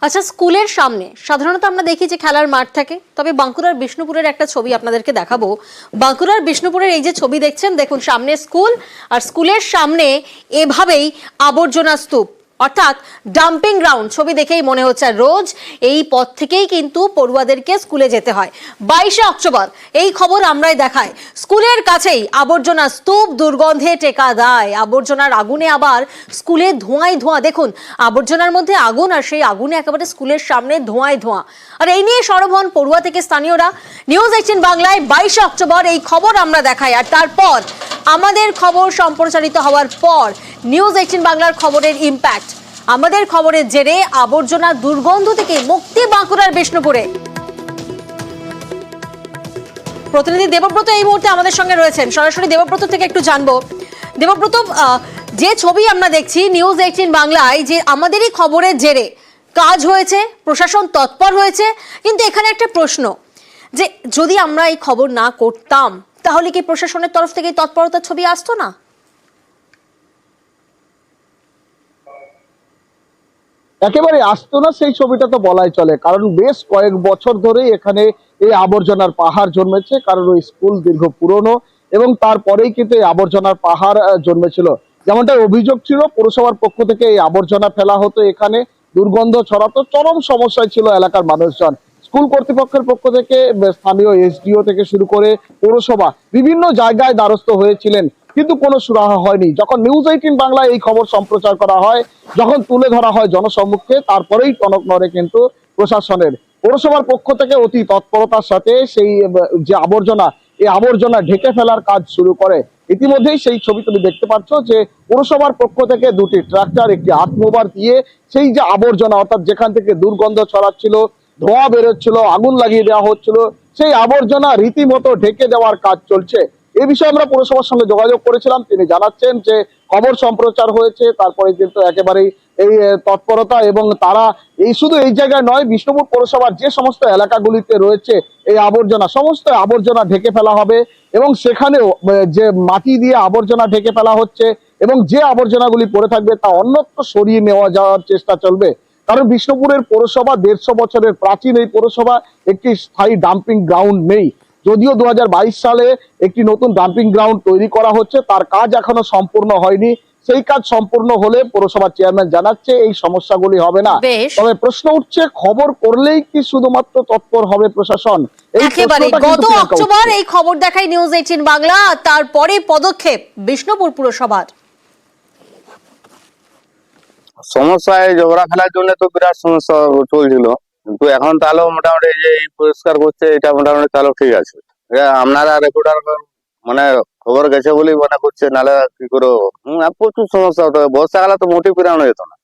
আচ্ছা, স্কুলের সামনে সাধারণত আমরা দেখি যে খেলার মাঠ থাকে, তবে বাঁকুড়ার বিষ্ণুপুরের একটা ছবি আপনাদেরকে দেখাবো। বাঁকুড়ার বিষ্ণুপুরের এই যে ছবি দেখছেন, দেখুন সামনে স্কুল, আর স্কুলের সামনে এভাবেই আবর্জনা স্তূপ, অর্থাৎ ডাম্পিং গ্রাউন্ড। ছবি দেখেই মনে হচ্ছে রোজ এই পথ থেকেই কিন্তু পড়ুয়াদেরকে স্কুলে যেতে হয়। 22শে অক্টোবর এই খবর আমরাই দেখাই, স্কুলের কাছেই আবর্জনা স্তূপ, দুর্গন্ধে টেকা দায়। আবর্জনার আগুনে আবার স্কুলে ধোঁয়ায় ধোঁয়া। দেখুন আবর্জনার মধ্যে আগুন, আর সেই আগুনে একেবারে স্কুলের সামনে ধোঁয়ায় ধোঁয়া। আর এই নিয়ে সরব হন পড়ুয়া থেকে স্থানীয়রা। নিউজ 18 বাংলায় 22শে অক্টোবর এই খবর আমরা দেখাই, আর তারপর আমাদের খবর সম্প্রচারিত হওয়ার পর নিউজ 18 বাংলার খবরের ইম্প্যাক্ট। আমাদের খবরের জেরে আবর্জনা দুর্গন্ধ থেকে মুক্তি বাঁকুড়ার বিষ্ণুপুরে। প্রতিনিধি দেবব্রত এই মুহূর্তে আমাদের সঙ্গে রয়েছেন, সরাসরি দেবব্রত থেকে একটু জানবো। দেবব্রত, যে ছবি আমরা দেখছি নিউজ 18 বাংলায়, যে আমাদেরই খবরের জেরে কাজ হয়েছে, প্রশাসন তৎপর হয়েছে, কিন্তু এখানে একটা প্রশ্ন, যে যদি আমরা এই খবর না করতাম তাহলে কি প্রশাসনের তরফ থেকে তৎপরতার ছবি আসতো না? একেবারে আসতো না সেই ছবিটা তো বলাই চলে, কারণ বেশ কয়েক বছর ধরেই এখানে এই আবর্জনার পাহাড় জন্মেছে। কারণ ওই স্কুল দীর্ঘ পুরনো, এবং তারপরেই কিন্তু এই আবর্জনার পাহাড় জন্মেছিল। যেমনটা অভিযোগ ছিল, পৌরসভার পক্ষ থেকে এই আবর্জনা ফেলা হতো, এখানে দুর্গন্ধ ছড়াতো, চরম সমস্যায় ছিল এলাকার মানুষজন। স্কুল কর্তৃপক্ষের পক্ষ থেকে স্থানীয় এসডিও থেকে শুরু করে পৌরসভা বিভিন্ন জায়গায় দ্বারস্থ হয়েছিলেন, কিন্তু কোনো সুরাহা হয়নি। যখন নিউজ 18 বাংলায় এই খবর সম্প্রচার করা হয়, যখন তুলে ধরা হয় জনসম্মুখে, তারপরেই টনক নড়ে কিন্তু প্রশাসনের। পৌরসভার পক্ষ থেকে অতি তৎপরতার সাথে সেই যে আবর্জনা, এই আবর্জনা ঢেকে ফেলার কাজ শুরু করে। ইতিমধ্যেই সেই ছবি তুমি দেখতে পাচ্ছ যে পৌরসভার পক্ষ থেকে দুটি ট্রাক্টর, একটি আত্মোবার দিয়ে সেই যে আবর্জনা, অর্থাৎ যেখান থেকে দুর্গন্ধ ছড়াচ্ছিল, ধোঁয়া বেরোচ্ছিল, আগুন লাগিয়ে দেওয়া হচ্ছিল, সেই আবর্জনা রীতিমতো ঢেকে দেওয়ার কাজ চলছে। এই বিষয়ে আমরা পৌরসভার সঙ্গে যোগাযোগ করেছিলাম, তিনি জানাচ্ছেন যে খবর সম্প্রচার হয়েছে, তারপরে কিন্তু একেবারেই এই তৎপরতা, এবং তারা এই শুধু এই জায়গায় নয়, বিষ্ণুপুর পৌরসভার যে সমস্ত এলাকাগুলিতে রয়েছে এই আবর্জনা, সমস্ত আবর্জনা ঢেকে ফেলা হবে, এবং সেখানেও যে মাটি দিয়ে আবর্জনা ঢেকে ফেলা হচ্ছে, এবং যে আবর্জনাগুলি পড়ে থাকবে তা অন্যত্র সরিয়ে নেওয়া যাওয়ার চেষ্টা চলবে। কারণ বিষ্ণুপুরের পৌরসভা 150 বছরের প্রাচীন এই পৌরসভা, একটি স্থায়ী ডাম্পিং গ্রাউন্ড নেই। যদিও 2022 সালে একটি নতুন ডাম্পিং গ্রাউন্ড তৈরি করা হচ্ছে, তার কাজ এখনো সম্পূর্ণ হয়নি। সেই কাজ সম্পূর্ণ হলে পৌরসভার চেয়ারম্যান জানাচ্ছে এই সমস্যাগুলি হবে না। তবে প্রশ্ন উঠছে, খবর করলেই কি শুধুমাত্র তৎপর হবে প্রশাসন? একেবারে গত অক্টোবর এই খবর দেখাই নিউজ 18 বাংলা, তারপরে পদক্ষেপ বিষ্ণুপুর পুরসভার। সমস্যায় ঝগড়া ফেলার জন্য তো বিরাট সমস্যা চলছিল, কিন্তু এখন তাহলে মোটামুটি যে এই পরিষ্কার করছে, এটা মোটামুটি তাহলে ঠিক আছে। আপনারা রেকর্ডার মানে খবর গেছে বলেই মনে করছে, নাহলে কি করে প্রচুর সমস্যা হতো। বর্ষাকালে তো মোটেই পেরানো যেত না।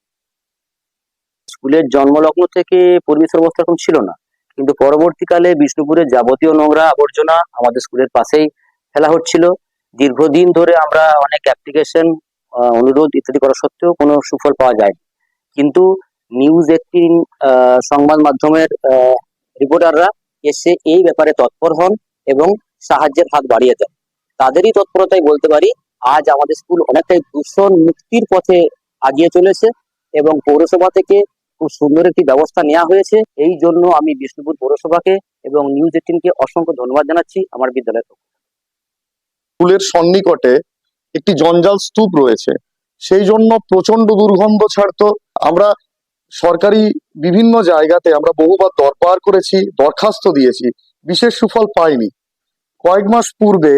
স্কুলের জন্মলগ্ন থেকে পরিবেশের অবস্থা এরকম ছিল না, কিন্তু পরবর্তীকালে বিষ্ণুপুরের যাবতীয় নোংরা আবর্জনা আমাদের স্কুলের পাশেই ফেলা হচ্ছিল। দীর্ঘদিন ধরে আমরা অনেক অ্যাপ্লিকেশন, অনুরোধ ইত্যাদি করা সত্ত্বেও কোনো সুফল পাওয়া যায়নি। কিন্তু নিউজ 18 সংবাদ মাধ্যমের রিপোর্টাররা এসে এই ব্যাপারে তৎপর হন এবং সাহায্যের হাত বাড়িয়ে দেন। তাদেরই তৎপরতাই বলতে পারি আজ আমাদের স্কুল অনেকটাই দূষণ মুক্তির পথে আগিয়ে চলেছে, এবং পৌরসভা থেকে খুব সুন্দর একটি ব্যবস্থা নেওয়া হয়েছে। এই জন্য আমি বিষ্ণুপুর পৌরসভাকে এবং নিউজ 18 কে অসংখ্য ধন্যবাদ জানাচ্ছি আমার বিদ্যালয়ের পক্ষ থেকে। স্কুলের সন্নিকটে একটি জঞ্জাল স্তূপ রয়েছে, সেই জন্য প্রচন্ড দুর্গন্ধ ছাড়তো। আমরা সরকারি বিভিন্ন জায়গাতে আমরা বহুবার দরবার করেছি, দরখাস্ত দিয়েছি, বিশেষ সুফল পাইনি। কয়েক মাস পূর্বে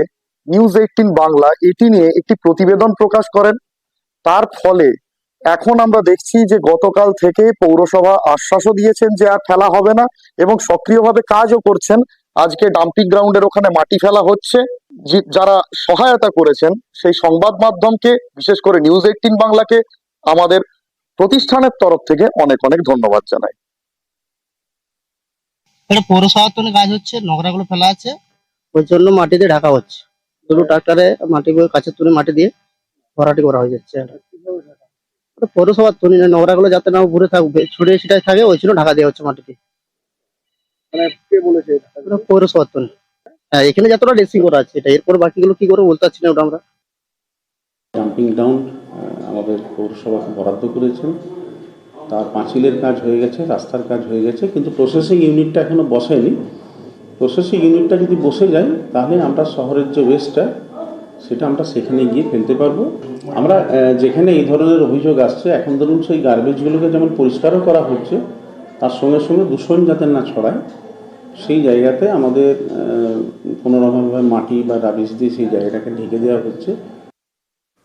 নিউজ 18 বাংলা এটি নিয়ে একটি প্রতিবেদন প্রকাশ করেন। তার ফলে এখন আমরা দেখছি যে গতকাল থেকে পৌরসভা আশ্বাসও দিয়েছেন যে আর ফেলা হবে না, এবং সক্রিয়ভাবে কাজও করছেন। আজকে ডাম্পিং গ্রাউন্ডের ওখানে মাটি ফেলা হচ্ছে। যারা সহায়তা করেছেন সেই সংবাদ মাধ্যমকে, বিশেষ করে নিউজ 18 বাংলাকে আমাদের প্রতিষ্ঠানের তরফ থেকে অনেক অনেক ধন্যবাদ জানাই। এটা পৌরসভার তো কাজ হচ্ছে, নোংরাগুলো ফেলা আছে, ওই জন্য মাটি দিয়ে ঢাকা হচ্ছে। দুটো ট্রাক্টরে মাটি কাছে তুলে মাটি দিয়ে ভরাটি করা হয়ে যাচ্ছে। পৌরসভার তো নোংরাগুলো যাতে না ঘুরে থাকবে, ছড়িয়ে ছিটায় থাকে, ওই জন্য ঢাকা দেওয়া হচ্ছে মাটি দিয়ে। পৌরসভার তো হ্যাঁ, এখানে যতটা ড্রেসিং করা আছে এটা, এরপর বাকিগুলো কি করে বলতে পারছি না ওটা আমরা। ডাম্পিং গ্রাউন্ড আমাদের পৌরসভাকে বরাদ্দ করেছেন, তার পাঁচিলের কাজ হয়ে গেছে, রাস্তার কাজ হয়ে গেছে, কিন্তু প্রসেসিং ইউনিটটা এখনো বসেনি। প্রসেসিং ইউনিটটা যদি বসে যায় তাহলে আমরা শহরের যে ওয়েস্টটা সেটা আমরা সেখানে গিয়ে ফেলতে পারবো। আমরা যেখানে এই ধরনের অভিযোগ আসছে, এখন ধরুন সেই গার্বেজগুলোকে যেমন পরিষ্কারও করা হচ্ছে, তার সঙ্গে সঙ্গে দূষণ যাতে না ছড়ায় সেই জায়গাতে আমাদের কোনোরকমভাবে মাটি বা রাবিশ দিয়ে সেই জায়গাটাকে ঢেকে দেওয়া হচ্ছে।